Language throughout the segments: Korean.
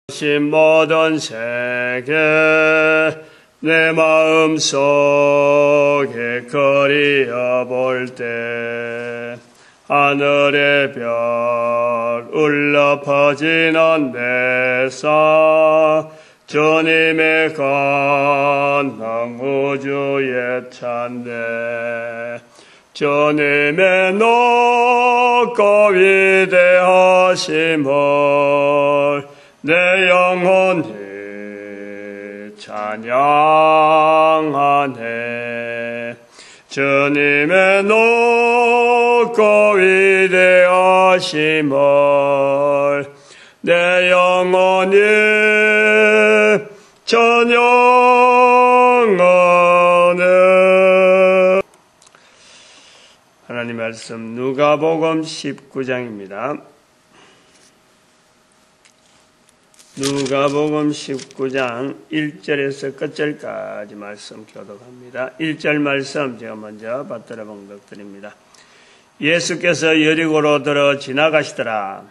신 모든 세계 내 마음속에 그리어 볼 때 하늘의 별 울려 퍼지는 내사 주님의 권능 우주에 찬대 주님의 높고 위대하심을 내 영혼이 찬양하네. 주님의 높고 위대하심을 내 영혼이 찬양하네. 하나님 말씀 누가복음 19장입니다. 누가복음 19장 1절에서 끝절까지 말씀 교독합니다. 1절 말씀 제가 먼저 받들어 봉독드립니다. 예수께서 여리고로 들어 지나가시더라.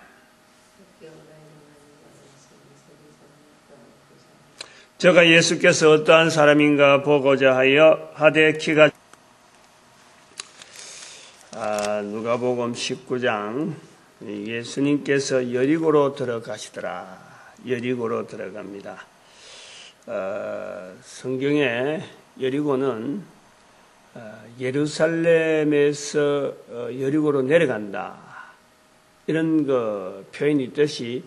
저가 예수께서 어떠한 사람인가 보고자 하여 하되 키가 누가복음 19장 예수님께서 여리고로 들어가시더라. 여리고로 들어갑니다. 성경에 여리고는 예루살렘에서 여리고로 내려간다. 이런 표현이 있듯이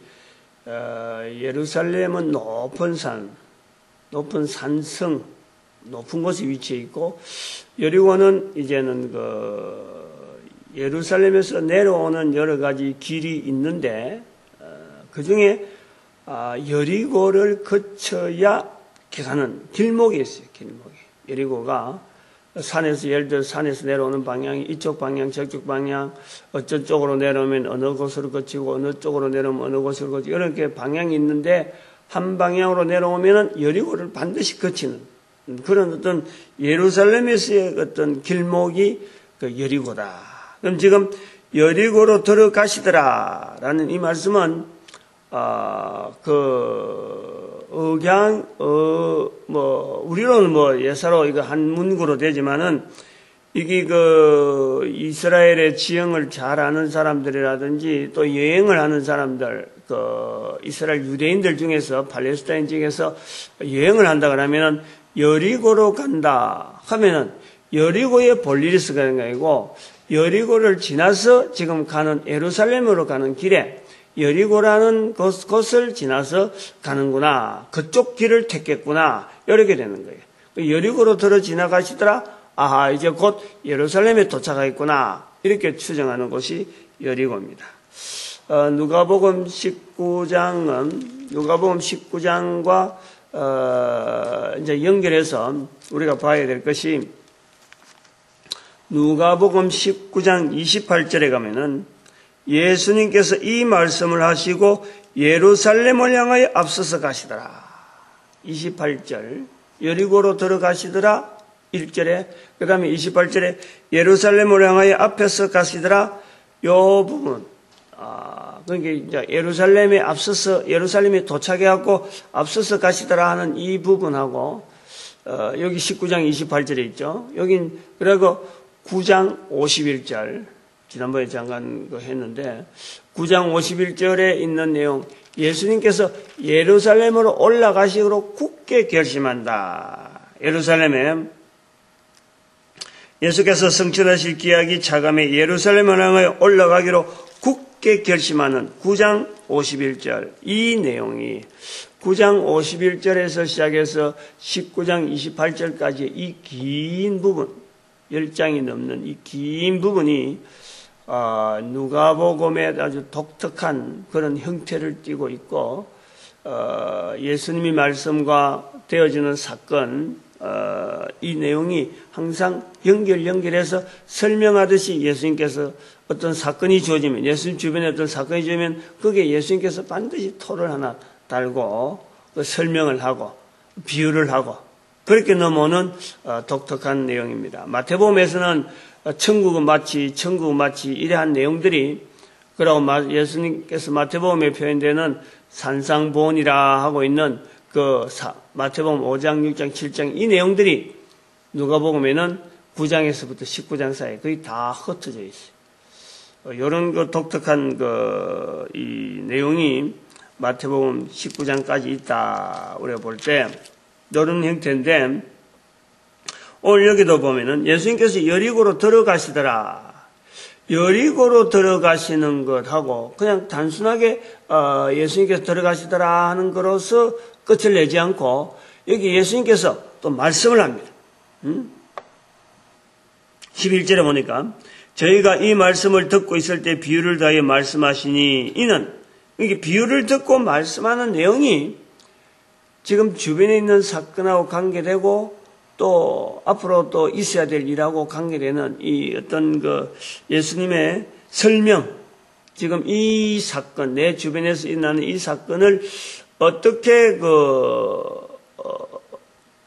예루살렘은 높은 산성, 높은 곳에 위치해 있고 여리고는 이제는 예루살렘에서 내려오는 여러 가지 길이 있는데 그 중에 여리고를 거쳐야 가는 길목이 있어요. 길목이. 여리고가 산에서 예를 들어 산에서 내려오는 방향이 이쪽 방향 저쪽 방향 어떤 쪽으로 내려오면 어느 곳으로 거치고 어느 쪽으로 내려오면 어느 곳으로 거치고 이렇게 방향이 있는데 한 방향으로 내려오면은 여리고를 반드시 거치는 그런 어떤 예루살렘에서의 어떤 길목이 여리고다. 그럼 지금 여리고로 들어가시더라라는 이 말씀은 우리로는 예사로 이거 한 문구로 되지만은, 이게 이스라엘의 지형을 잘 아는 사람들이라든지 또 여행을 하는 사람들, 이스라엘 유대인들 중에서 팔레스타인 지역에서 여행을 한다 그러면은 여리고로 간다 하면은 여리고에 볼 일이 있어 가는 게 아니고 여리고를 지나서 지금 가는 예루살렘으로 가는 길에 여리고라는 곳을 지나서 가는구나. 그쪽 길을 택했구나. 이렇게 되는 거예요. 여리고로 들어 지나가시더라. 아하, 이제 곧 예루살렘에 도착하겠구나. 이렇게 추정하는 곳이 여리고입니다. 누가복음 19장과 이제 연결해서 우리가 봐야 될 것이 누가복음 19장 28절에 가면은 예수님께서 이 말씀을 하시고 예루살렘을 향하여 앞서서 가시더라. 28절 여리고로 들어가시더라 1절에 그 다음에 28절에 예루살렘을 향하여 앞에서 가시더라. 요 부분 그러니까 이제 예루살렘에 앞서서 예루살렘에 도착해갖고 앞서서 가시더라 하는 이 부분하고 여기 19장 28절에 있죠. 여긴 그리고 9장 51절 지난번에 잠깐 했는데 9장 51절에 있는 내용 예수님께서 예루살렘으로 올라가시기로 굳게 결심한다. 예루살렘에 예수께서 성취하실 기약이 차감해 예루살렘을 향하여 올라가기로 굳게 결심하는 9장 51절 이 내용이 9장 51절에서 시작해서 19장 28절까지 이 긴 부분 10장이 넘는 이 긴 부분이 누가복음의 아주 독특한 그런 형태를 띠고 있고 예수님이 말씀과 되어지는 사건 이 내용이 항상 연결해서 설명하듯이 예수님께서 어떤 사건이 주어지면 예수님 주변에 어떤 사건이 주어지면 거기에 예수님께서 반드시 토를 하나 달고 설명을 하고 비유를 하고 그렇게 넘어오는 독특한 내용입니다. 마태복음에서는 천국은 마치 이러한 내용들이 그리고 예수님께서 마태복음에 표현되는 산상보훈이라 하고 있는 그 마태복음 5장, 6장, 7장 이 내용들이 누가복음에는 9장에서부터 19장 사이에 거의 다 흩어져 있어요. 이런 그 독특한 이 내용이 마태복음 19장까지 있다 우리가 볼 때 이런 형태인데, 오늘 여기도 보면은 예수님께서 여리고로 들어가시더라. 여리고로 들어가시는 것하고 그냥 단순하게 예수님께서 들어가시더라 하는 거로서 끝을 내지 않고 여기 예수님께서 또 말씀을 합니다. 11절에 보니까 저희가 이 말씀을 듣고 있을 때 비유를 더하여 말씀하시니 이는, 이게 비유를 듣고 말씀하는 내용이 지금 주변에 있는 사건하고 관계되고 또 앞으로 또 있어야 될 일하고 관계되는 이 어떤 그 예수님의 설명, 지금 이 사건, 내 주변에서 일어나는 이 사건을 어떻게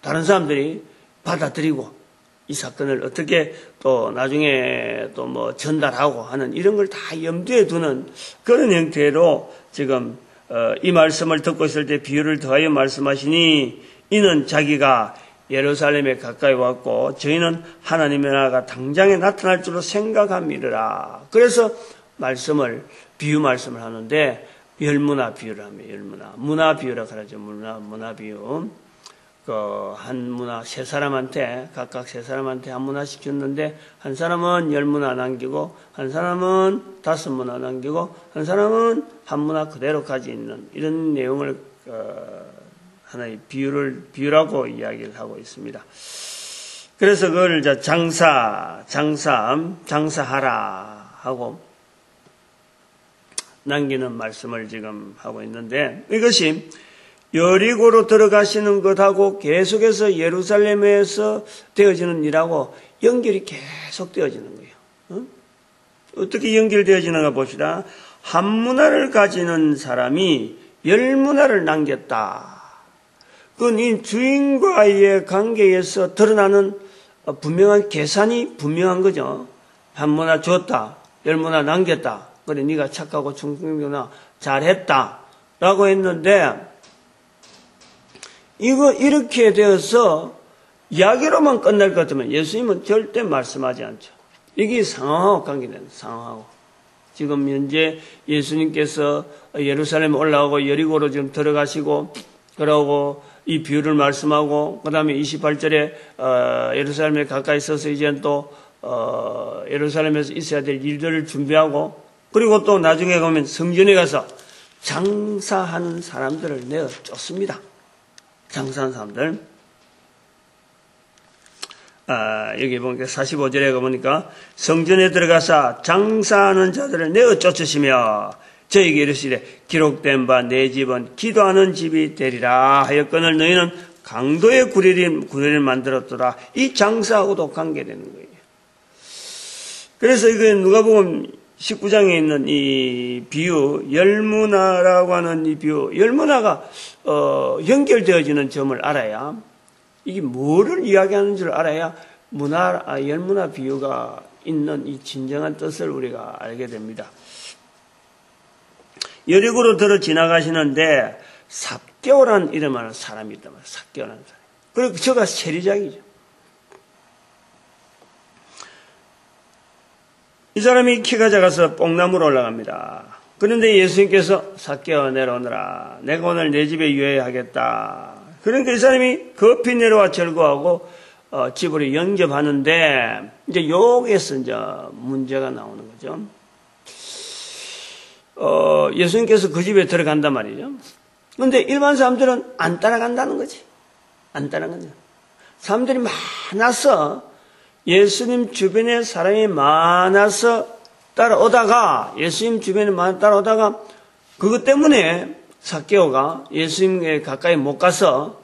다른 사람들이 받아들이고 이 사건을 어떻게 또 나중에 또 뭐 전달하고 하는 이런 걸 다 염두에 두는 그런 형태로 지금 이 말씀을 듣고 있을 때 비유를 더하여 말씀하시니 이는 자기가 예루살렘에 가까이 왔고 저희는 하나님의 나라가 당장에 나타날 줄로 생각함이라. 그래서 비유 말씀을 하는데 열문화 비유를 합니다. 열문화. 문화 비유라 그러죠. 문화 비유. 한 문화 세 사람한테, 각각 세 사람한테 한 문화씩 줬는데 한 사람은 10문화 남기고 한 사람은 5문화 남기고 한 사람은 한 문화 그대로 가지고 있는 이런 내용을 하나의 비유라고 이야기를 하고 있습니다. 그래서 그걸 이제 장사하라 하고 남기는 말씀을 지금 하고 있는데, 이것이 여리고로 들어가시는 것하고 계속해서 예루살렘에서 되어지는 일하고 연결이 계속 되어지는 거예요. 어떻게 연결되어지는가 봅시다. 한 문화를 가지는 사람이 10문화를 남겼다. 그건 이 주인과의 관계에서 드러나는 분명한 계산이 분명한 거죠. 한 문화 줬다, 10문화 남겼다. 그래, 네가 착하고 충성되구나, 잘했다 라고 했는데, 이렇게 되어서 이야기로만 끝날 것 같으면 예수님은 절대 말씀하지 않죠. 이게 상황하고 관계되는 상황하고. 지금 현재 예수님께서 예루살렘 올라오고 여리고로 지금 들어가시고, 그러고 이 비유를 말씀하고, 그 다음에 28절에 예루살렘에 가까이 있어서 이제는 또 예루살렘에서 있어야 될 일들을 준비하고, 그리고 또 나중에 가면 성전에 가서 장사하는 사람들을 내어 쫓습니다. 장사하는 사람들. 여기 보니까 45절에 가보니까 성전에 들어가서 장사하는 자들을 내어 쫓으시며 저에게 이르시되 기록된 바 내 집은 기도하는 집이 되리라 하였거늘 너희는 강도의 구레를 만들었더라. 이 장사하고도 관계되는 거예요. 그래서 이거 누가복음 19장에 있는 이 비유, 열문화라고 하는 이 비유, 열문화가 연결되어지는 점을 알아야, 이게 뭐를 이야기하는 줄 알아야 열문화 비유가 있는 이 진정한 뜻을 우리가 알게 됩니다. 여리고로 들어 지나가시는데 삭개오라는 이름하는 사람이 있단 말이에요. 삭개오라는 사람. 그리고 저가 세리장이죠. 이 사람이 키가 작아서 뽕나무로 올라갑니다. 그런데 예수님께서 삭개오 내려오너라. 내가 오늘 내 집에 유해하겠다. 그러니까 이 사람이 급히 내려와 절거하고 집으로 영접하는데, 이제 여기에서 이제 문제가 나오는 거죠. 예수님께서 그 집에 들어간단 말이죠. 그런데 일반 사람들은 안 따라간다는 거지. 안 따라간다. 사람들이 많아서, 예수님 주변에 사람이 많아서 따라오다가, 예수님 주변에 많이 따라오다가, 그것 때문에 삭개오가 예수님에 가까이 못 가서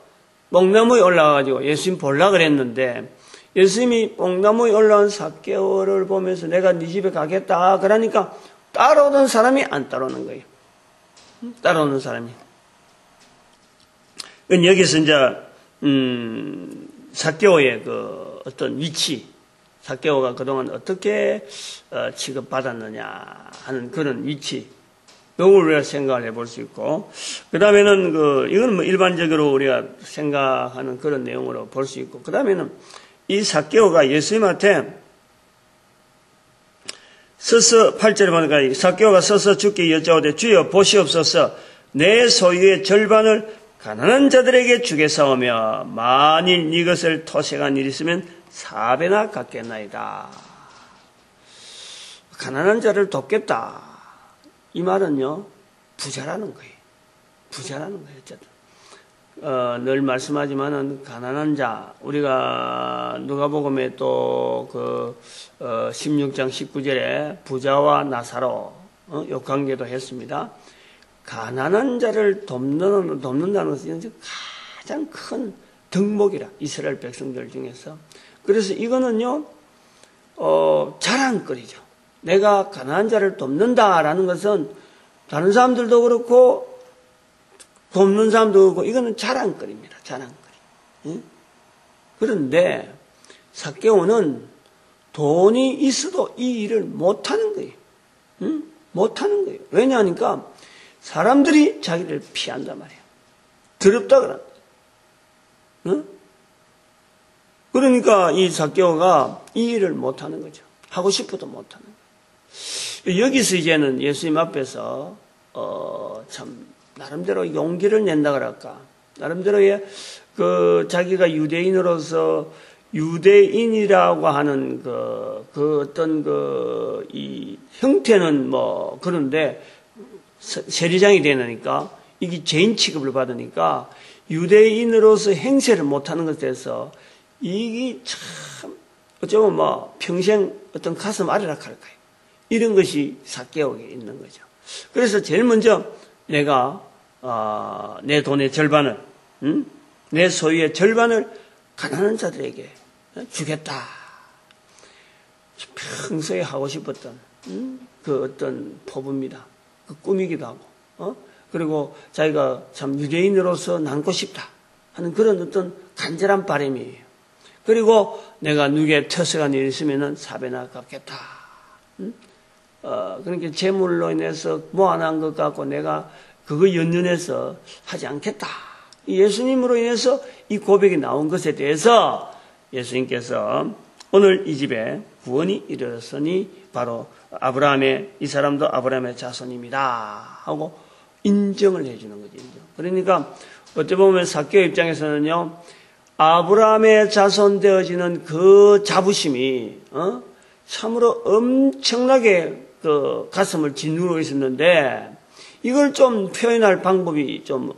뽕나무에 올라가가지고 예수님 보려고 그랬는데, 예수님이 뽕나무에 올라온 삭개오를 보면서 내가 네 집에 가겠다 그러니까 따라오던 사람이 안 따라오는 거예요. 따라오는 사람이. 여기서 이제 삭개오의 그 어떤 위치, 삭개오가 그동안 어떻게 취급받았느냐 하는 그런 위치, 요걸 우리가 생각을 해볼 수 있고, 그 다음에는 이거는 뭐 일반적으로 우리가 생각하는 그런 내용으로 볼 수 있고, 그 다음에는 이 삭개오가 예수님한테 서서 8절에 보니까 삭개오가 서서 주께 여짜오되 주여 보시옵소서 내 소유의 절반을 가난한 자들에게 주겠사오며 만일 이것을 토색한 일이 있으면 4배나 갚겠나이다. 가난한 자를 돕겠다. 이 말은요, 부자라는 거예요. 부자라는 거예요, 어쨌든. 늘 말씀하지만은, 가난한 자, 우리가 누가복음에 또 16장 19절에 부자와 나사로, 요 관계도 했습니다. 가난한 자를 돕는다는 것은 가장 큰 덕목이라, 이스라엘 백성들 중에서. 그래서 이거는요, 자랑거리죠. 내가 가난한 자를 돕는다라는 것은 다른 사람들도 그렇고 돕는 사람도 그렇고 이거는 자랑거리입니다. 자랑거리. 응? 그런데 삭개오는 돈이 있어도 이 일을 못하는 거예요. 응? 못하는 거예요. 왜냐하니까 사람들이 자기를 피한단 말이에요. 더럽다 그럽니다. 응? 그러니까 이 삭개오가 이 일을 못하는 거죠. 하고 싶어도 못하는 거예요. 여기서 이제는 예수님 앞에서 참 나름대로 용기를 낸다 그럴까, 나름대로의 자기가 유대인으로서 유대인이라고 하는 어떤 이 형태는 뭐 그런데 세리장이 되니까 이게 죄인 취급을 받으니까 유대인으로서 행세를 못하는 것에 대해서 이게 참 어쩌면 뭐 평생 어떤 가슴 아래락 할 거예요. 이런 것이 삭개오에 있는 거죠. 그래서 제일 먼저 내가 내 돈의 절반을, 내 소유의 절반을 가난한 자들에게 주겠다. 평소에 하고 싶었던 그 어떤 포부입니다. 그 꿈이기도 하고, 그리고 자기가 참 유대인으로서 남고 싶다 하는 그런 어떤 간절한 바람이에요. 그리고 내가 누구의 터세가 일이 있으면은 4배나 갚겠다. 그러니까 재물로 인해서 모아놓은 것 갖고 내가 그거 연연해서 하지 않겠다. 예수님으로 인해서 이 고백이 나온 것에 대해서 예수님께서 오늘 이 집에 구원이 이르렀으니 바로 이 사람도 아브라함의 자손입니다 하고 인정을 해주는 거죠. 인정. 그러니까 어찌 보면 삭개오 입장에서는요, 아브라함의 자손 되어지는 그 자부심이 참으로 엄청나게 가슴을 짓누르고 있었는데, 이걸 좀 표현할 방법이 좀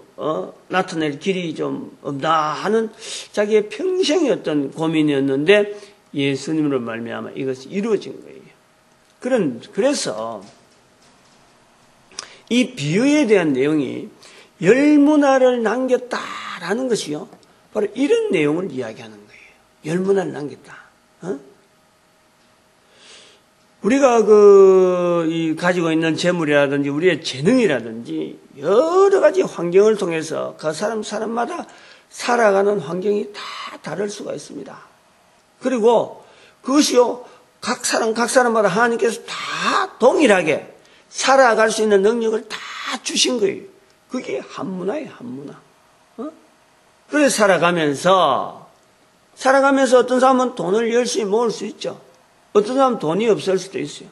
나타낼 길이 좀 없나 하는 자기의 평생의 어떤 고민이었는데 예수님으로 말미암아 이것이 이루어진 거예요. 그래서 이 비유에 대한 내용이 10문화를 남겼다라는 것이요, 바로 이런 내용을 이야기하는 거예요. 10문화를 남겼다. 우리가 가지고 있는 재물이라든지 우리의 재능이라든지 여러 가지 환경을 통해서 그 사람마다 살아가는 환경이 다 다를 수가 있습니다. 그리고 그것이요, 각 사람마다 하나님께서 다 동일하게 살아갈 수 있는 능력을 다 주신 거예요. 그게 한문화예요, 한문화. 그래서 살아가면서 어떤 사람은 돈을 열심히 모을 수 있죠. 어떤 사람은 돈이 없을 수도 있어요.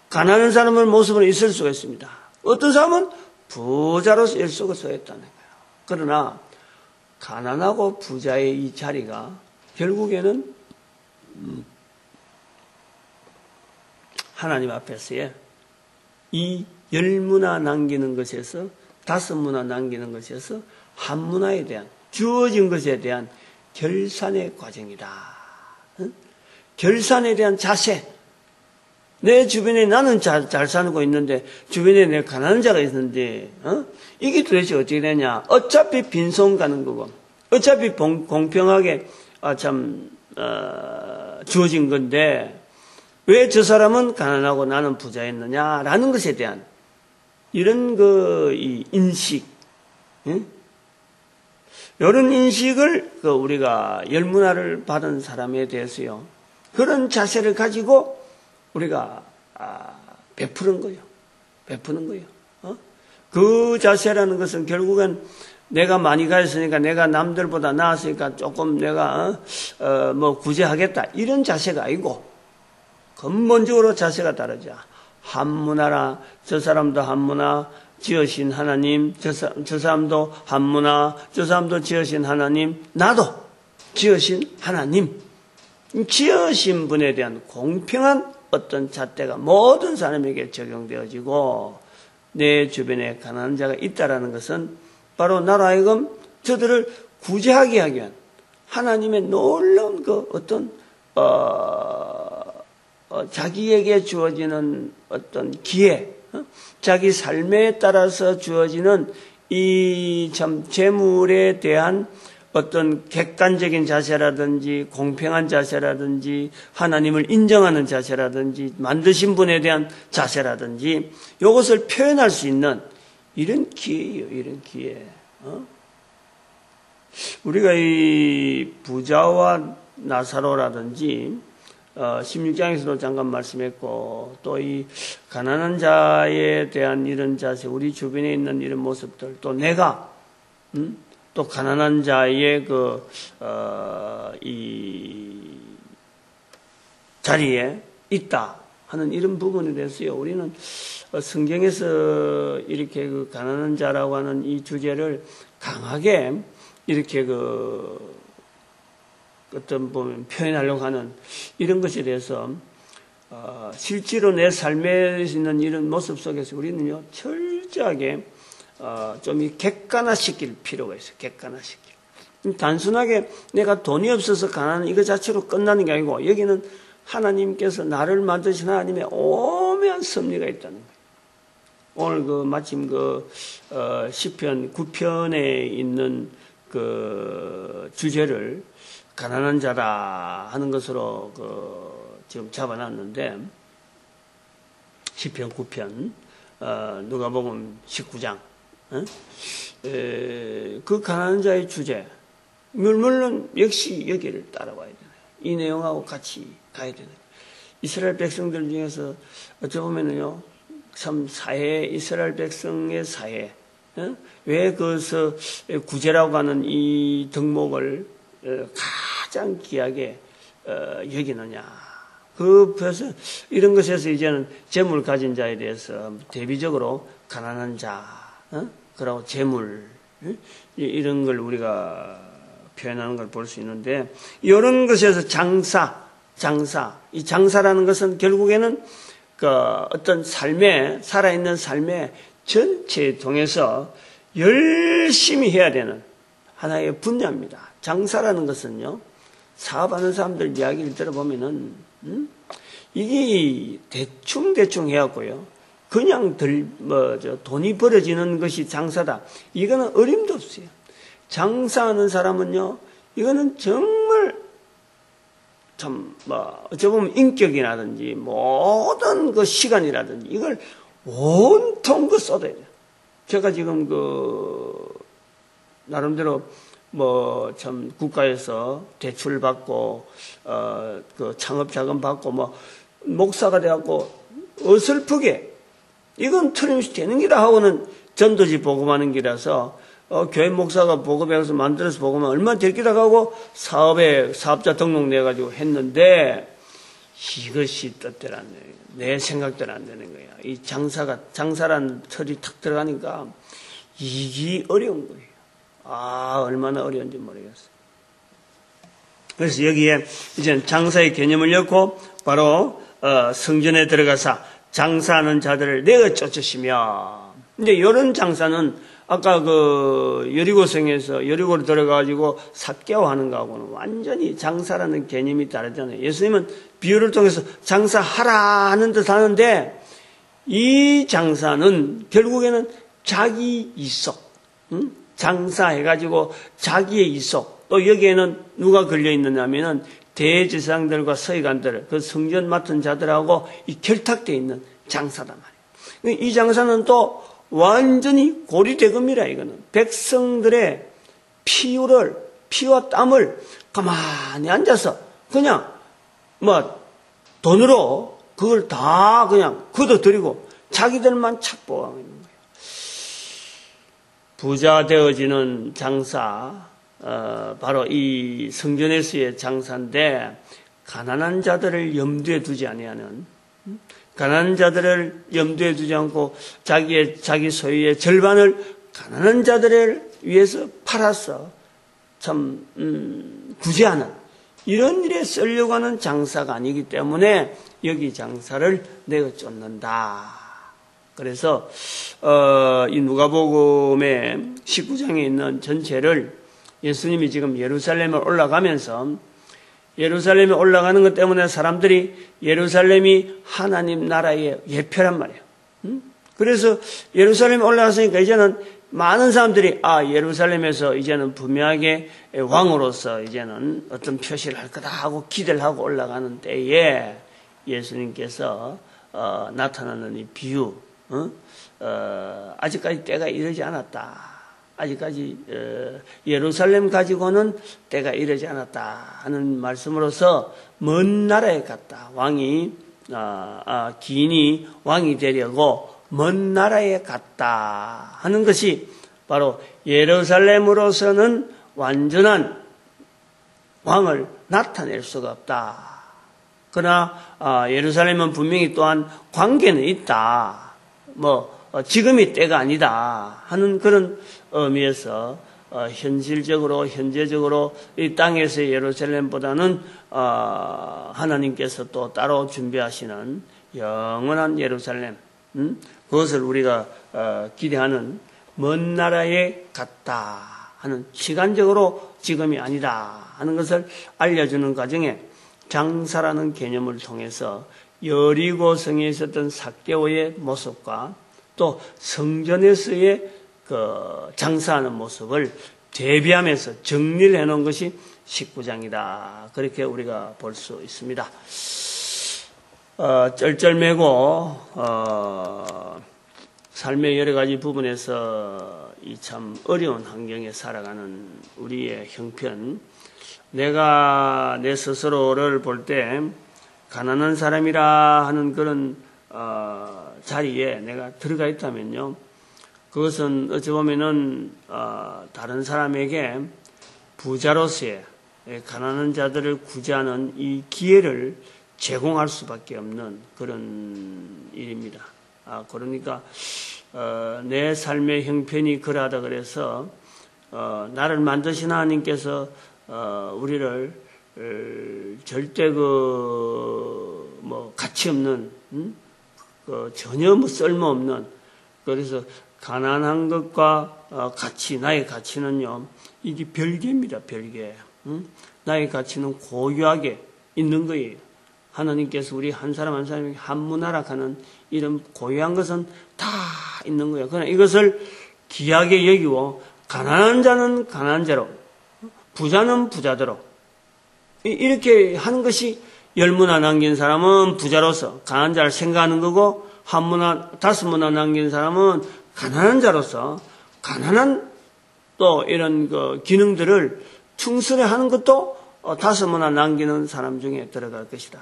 가난한 사람의 모습은 있을 수가 있습니다. 어떤 사람은 부자로서 일속을 서했다는 거예요. 그러나 가난하고 부자의 이 자리가 결국에는 하나님 앞에서의 이 10문화 남기는 것에서 5문화 남기는 것에서 한 문화에 대한, 주어진 것에 대한 결산의 과정이다. 결산에 대한 자세. 내 주변에 나는 잘 살고 있는데 주변에 내 가난한 자가 있는데 이게 도대체 어떻게 되냐. 어차피 빈손 가는 거고 어차피 공평하게 주어진 건데 왜 저 사람은 가난하고 나는 부자였느냐라는 것에 대한 이런 이 인식, 이런 인식을 우리가 열문화를 받은 사람에 대해서요, 그런 자세를 가지고 우리가 베푸는 거예요. 베푸는 거예요. 그 자세라는 것은 결국은 내가 많이 가졌으니까, 내가 남들보다 나았으니까 조금 내가 뭐 구제하겠다, 이런 자세가 아니고 근본적으로 자세가 다르죠. 한문하라. 저 사람도 한문하, 지으신 하나님. 저 사람도 한문하, 저 사람도 지으신 하나님. 나도 지으신 하나님. 지으신 분에 대한 공평한 어떤 잣대가 모든 사람에게 적용되어지고, 내 주변에 가난한 자가 있다라는 것은 바로 나로 하여금 저들을 구제하게 하기 위한 하나님의 놀라운 그 어떤 자기에게 주어지는 어떤 기회, 자기 삶에 따라서 주어지는 이 참 재물에 대한 어떤 객관적인 자세라든지 공평한 자세라든지 하나님을 인정하는 자세라든지 만드신 분에 대한 자세라든지 이것을 표현할 수 있는 이런 기회예요. 이런 기회. 우리가 이 부자와 나사로라든지 16장에서도 잠깐 말씀했고, 또 이 가난한 자에 대한 이런 자세, 우리 주변에 있는 이런 모습들, 또 내가 또 가난한 자의 이 자리에 있다 하는 이런 부분에 대해서요, 우리는 성경에서 이렇게 그 가난한 자라고 하는 이 주제를 강하게 이렇게 어떤 보면 표현하려고 하는 이런 것에 대해서 실제로 내 삶에 있는 이런 모습 속에서 우리는요, 철저하게 좀 객관화시킬 필요가 있어요. 객관화시킬. 단순하게 내가 돈이 없어서 가난한 이거 자체로 끝나는 게 아니고, 여기는 하나님께서 나를 만드신 하나님의 오묘한 섭리가 있다는 거예요. 오늘 마침 시편 9편에 있는 그 주제를 가난한 자라 하는 것으로 지금 잡아놨는데, 시편 9편, 누가복음 19장, 그 가난한 자의 주제, 물론 역시 여기를 따라와야 되나요? 이 내용하고 같이 가야 되나요? 이스라엘 백성들 중에서 어찌 보면은요, 참 이스라엘 백성의 사회, 왜 그것을 구제라고 하는 이 덕목을 가장 귀하게 여기느냐. 그래서 이런 것에서 이제는 재물 가진 자에 대해서 대비적으로 가난한 자, 그리고 재물, 이런 걸 우리가 표현하는 걸 볼 수 있는데, 이런 것에서 이 장사라는 것은 결국에는 어떤 살아있는 삶의 전체에 통해서 열심히 해야 되는 하나의 분야입니다. 장사라는 것은요, 사업하는 사람들 이야기를 들어보면은, 이게 대충 해갖고요, 그냥 돈이 벌어지는 것이 장사다. 이거는 어림도 없어요. 장사하는 사람은요, 이거는 정말 어찌 보면 인격이라든지 모든 그 시간이라든지 이걸 온통 쏟아야 돼요. 제가 지금 나름대로 참 국가에서 대출 받고 창업 자금 받고 목사가 돼갖고 어설프게 이건 틀림없이 되는 기라 하고는 전도지 복음하는 기라서 교회 목사가 복음해서 만들어서 복음하면 얼마나 될 기라 하고 사업자 등록 내가지고 했는데, 이것이 뜻대로 안 돼요. 내 생각대로 안 되는 거야. 이 장사라는 틀이 탁 들어가니까 이게 어려운 거예요. 얼마나 어려운지 모르겠어요. 그래서 여기에 이제 장사의 개념을 넣고 바로 성전에 들어가서 장사하는 자들을 내어 쫓으시며, 근데 이런 장사는 아까 여리고로 들어가가지고 삭개오 하는 거하고는 완전히 장사라는 개념이 다르잖아요. 예수님은 비유를 통해서 장사하라 하는 듯 하는데, 이 장사는 결국에는 자기 이속, 장사해가지고 자기의 이속, 또 여기에는 누가 걸려 있느냐면은 대제사장들과 서기관들, 그 성전 맡은 자들하고 이 결탁되어 있는 장사단 말이에요. 이 장사는 또 완전히 고리대금이라. 이거는 백성들의 피와 땀을 가만히 앉아서 그냥 돈으로 그걸 다 그냥 걷어들이고 자기들만 착보하고 있는 거예요. 부자 되어지는 장사, 바로 이 성전에서의 장사인데, 가난한 자들을 염두에 두지 아니하는, 가난한 자들을 염두에 두지 않고 자기 소유의 절반을 가난한 자들을 위해서 팔아서 참 구제하는 이런 일에 쓰려고 하는 장사가 아니기 때문에 여기 장사를 내가 쫓는다. 그래서 이 누가복음의 19장에 있는 전체를 예수님이 지금 예루살렘에 올라가면서, 예루살렘에 올라가는 것 때문에 사람들이 예루살렘이 하나님 나라의 예표란 말이에요. 그래서 예루살렘에 올라갔으니까 이제는 많은 사람들이 예루살렘에서 이제는 분명하게 왕으로서 이제는 어떤 표시를 할 거다 하고 기대를 하고 올라가는 때에 예수님께서 나타나는 이 비유, 아직까지 때가 이르지 않았다. 아직까지 예루살렘 가지고는 때가 이르지 않았다 하는 말씀으로서 먼 나라에 갔다. 왕이 기인이 왕이 되려고 먼 나라에 갔다 하는 것이 바로 예루살렘으로서는 완전한 왕을 나타낼 수가 없다. 그러나 예루살렘은 분명히 또한 관계는 있다. 지금이 때가 아니다 하는 그런 의미에서 현재적으로 이 땅에서의 예루살렘보다는 하나님께서 또 따로 준비하시는 영원한 예루살렘, 그것을 우리가 기대하는 먼 나라에 갔다 하는, 시간적으로 지금이 아니다 하는 것을 알려주는 과정에 장사라는 개념을 통해서 여리고성에 있었던 삭개오의 모습과 또 성전에서의 그 장사하는 모습을 대비하면서 정리를 해놓은 것이 19장이다. 그렇게 우리가 볼 수 있습니다. 쩔쩔매고 삶의 여러 가지 부분에서 이 참 어려운 환경에 살아가는 우리의 형편, 내가 내 스스로를 볼 때 가난한 사람이라 하는 그런 자리에 내가 들어가 있다면요, 그것은 어찌 보면은 다른 사람에게 부자로서의 가난한 자들을 구제하는 이 기회를 제공할 수밖에 없는 그런 일입니다. 그러니까 내 삶의 형편이 그러하다 그래서 나를 만드신 하나님께서 우리를 절대 가치 없는, 전혀 쓸모없는, 그래서 가난한 것과 가치, 나의 가치는요, 이게 별개입니다, 별개. 나의 가치는 고유하게 있는 거예요. 하나님께서 우리 한 사람 한 사람에게 한문하락하는 이런 고유한 것은 다 있는 거예요. 그러나 이것을 귀하게 여기고, 가난한 자는 가난한 자로, 부자는 부자대로, 이렇게 하는 것이, 열문화 남긴 사람은 부자로서 가난한 자를 생각하는 거고, 한문화, 다섯문화 남긴 사람은 가난한 자로서 가난한 또 이런 기능들을 충실히 하는 것도 다섯문화 남기는 사람 중에 들어갈 것이다.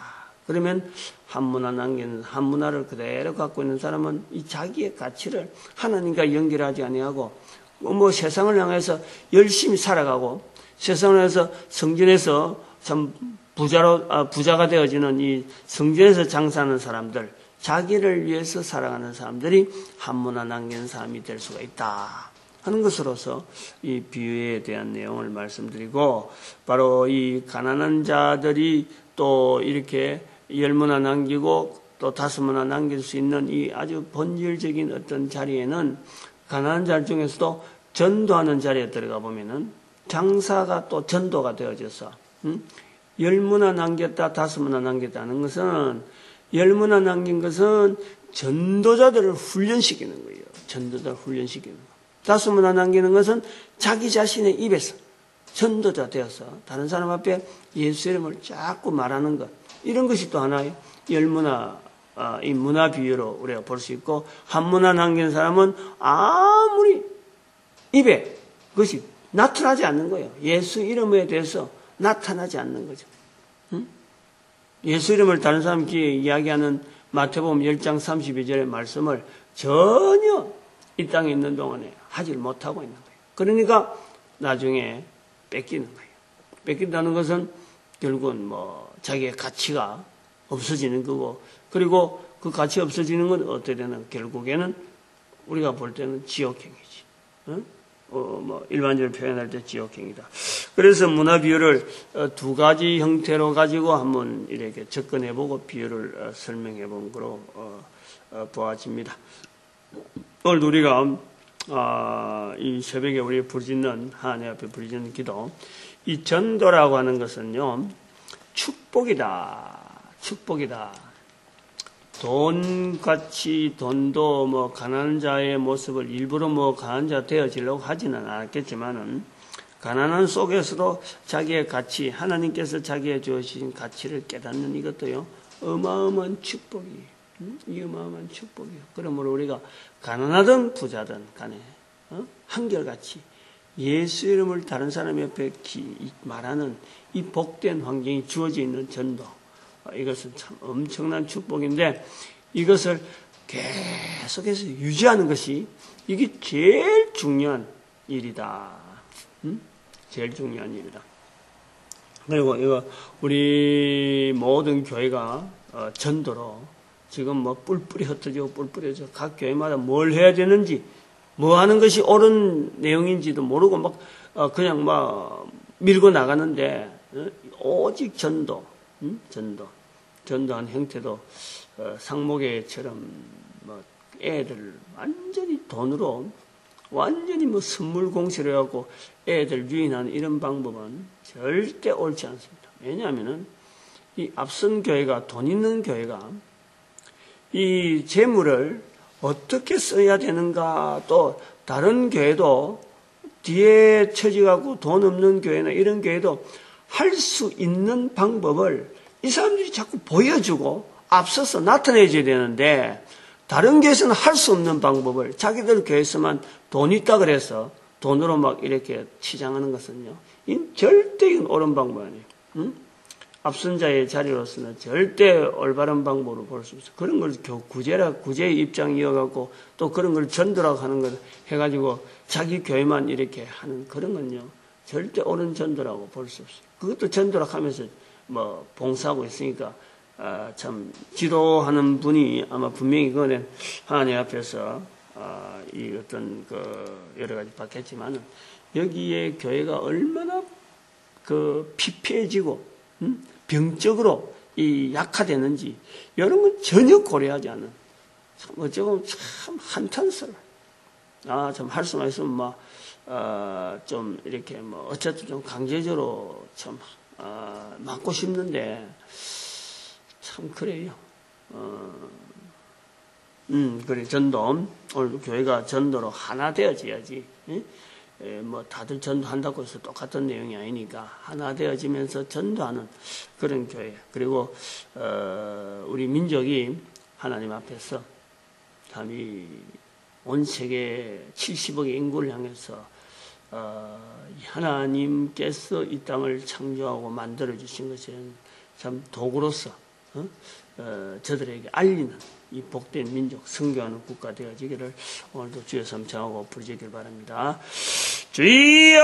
그러면 한문화 남기는, 한문화를 그대로 갖고 있는 사람은 이 자기의 가치를 하나님과 연결하지 아니하고 세상을 향해서 열심히 살아가고, 세상을 향해서 성전에서 참 부자가 되어지는 이 성전에서 장사하는 사람들, 자기를 위해서 살아가는 사람들이 한문화 남기는 사람이 될 수가 있다 하는 것으로서 이 비유에 대한 내용을 말씀드리고, 바로 이 가난한 자들이 또 이렇게 10문화 남기고 또 5문화 남길 수 있는 이 아주 본질적인 어떤 자리에는, 가난한 자 중에서도 전도하는 자리에 들어가 보면은 장사가 또 전도가 되어져서 10문화 남겼다 5문화 남겼다는 것은, 10문화 남긴 것은 전도자들을 훈련시키는 거예요. 전도자를 훈련시키는 거. 5문화 남기는 것은 자기 자신의 입에서 전도자 되어서 다른 사람 앞에 예수 이름을 자꾸 말하는 것, 이런 것이 또 하나의 10문화, 이 문화 비유로 우리가 볼 수 있고, 한문화 남긴 사람은 아무리 입에 그것이 나타나지 않는 거예요. 예수 이름에 대해서 나타나지 않는 거죠. 예수 이름을 다른 사람끼리 이야기하는 마태복음 10장 32절의 말씀을 전혀 이 땅에 있는 동안에 하질 못하고 있는 거예요. 그러니까 나중에 뺏기는 거예요. 뺏긴다는 것은 결국은 자기의 가치가 없어지는 거고, 그리고 그 가치 없어지는 건 어떻게 되는, 결국에는 우리가 볼 때는 지옥행위지. 일반적으로 표현할 때 지옥행위다. 그래서 문화 비유를 두 가지 형태로 가지고 한번 이렇게 접근해보고 비유를 설명해본 거로 보아집니다. 오늘 우리가 이 새벽에 우리 부르짖는, 하나님 앞에 부르짖는 기도, 이 전도라고 하는 것은요, 축복이다. 축복이다. 돈도 가난한 자의 모습을 일부러 가난한 자 되어지려고 하지는 않았겠지만은, 가난한 속에서도 자기의 가치, 하나님께서 자기의 주어진 가치를 깨닫는 이것도요, 어마어마한 축복이에요. 이 어마어마한 축복이에요. 그러므로 우리가 가난하든 부자든 간에 한결같이 예수 이름을 다른 사람 옆에 말하는 이 복된 환경이 주어져 있는 전도, 이것은 참 엄청난 축복인데, 이것을 계속해서 유지하는 것이 이게 제일 중요한 일이다. 제일 중요한 일이다. 그리고 이거 우리 모든 교회가 전도로 지금 뿔뿔이 흩어지고 뿔뿔이져 각 교회마다 뭘 해야 되는지, 뭐 하는 것이 옳은 내용인지도 모르고 그냥 밀고 나가는데, 오직 전도한 형태도 상목회처럼 애들 완전히 돈으로 완전히 선물 공시를 해갖고 애들 유인하는 이런 방법은 절대 옳지 않습니다. 왜냐하면은 이 앞선 교회가, 돈 있는 교회가 이 재물을 어떻게 써야 되는가, 또 다른 교회도 뒤에 처지가고 돈 없는 교회나 이런 교회도 할 수 있는 방법을 이 사람들이 자꾸 보여주고 앞서서 나타내줘야 되는데, 다른 교회에서는 할 수 없는 방법을 자기들 교회에서만 돈 있다 그래서 돈으로 이렇게 치장하는 것은요, 절대 이건 옳은 방법 아니에요. 앞선 자의 자리로서는 절대 올바른 방법으로 볼 수 없어요. 그런 걸 구제의 입장 이어갖고 또 그런 걸 전도라고 하는 걸 해가지고 자기 교회만 이렇게 하는 그런 건요, 절대 옳은 전도라고 볼 수 없어요. 그것도 전도라고 하면서 봉사하고 있으니까, 참, 지도하는 분이 아마 분명히 그거는 하나님 앞에서, 이 어떤 여러 가지 받겠지만은, 여기에 교회가 얼마나 피폐해지고, 병적으로 약화되는지, 이런 건 전혀 고려하지 않는, 어쩌면 참 한탄스러워. 참 할 수만 있으면 좀 이렇게 어쨌든 좀 강제적으로 참 맞고 싶는데, 참 그래요. 그래, 전도. 오늘 교회가 전도로 하나 되어져야지. 다들 전도한다고 해서 똑같은 내용이 아니니까 하나 되어지면서 전도하는 그런 교회. 그리고 우리 민족이 하나님 앞에서 참 온 세계 70억의 인구를 향해서 하나님께서 이 땅을 창조하고 만들어 주신 것은 참 도구로서 저들에게 알리는 이 복된 민족, 선교하는 국가 되어지기를 오늘도 주의 삼창하고 부르짖길 바랍니다. 주여!